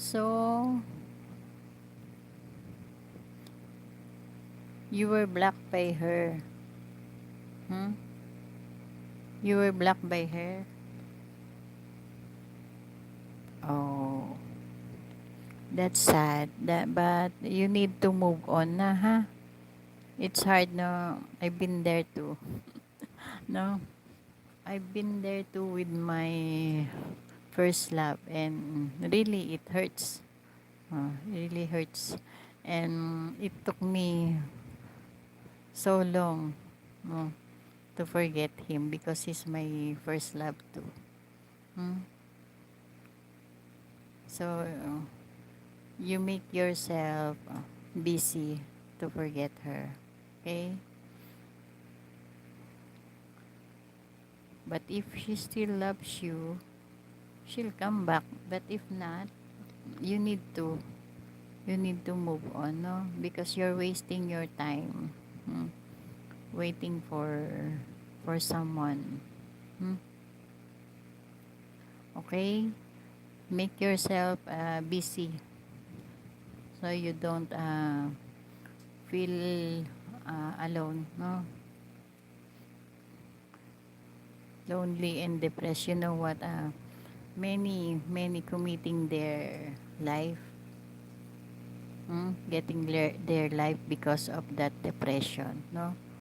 So you were blocked by her. Hmm? You were blocked by her. Oh, that's sad. But you need to move on na, ha? It's hard, no? I've been there too. No? I've been there too with my first love, and really it hurts. It really hurts. And it took me so long, no, to forget him because he's my first love too. Hmm? So you make yourself busy to forget her. Okay? But if she still loves you, she'll come back. But if not, you need to move on, no? Because you're wasting your time, waiting for someone. Hmm? Okay? Make yourself busy so you don't feel alone, no? Lonely and depressed. You know what? Many committing their life, getting their life because of that depression, no?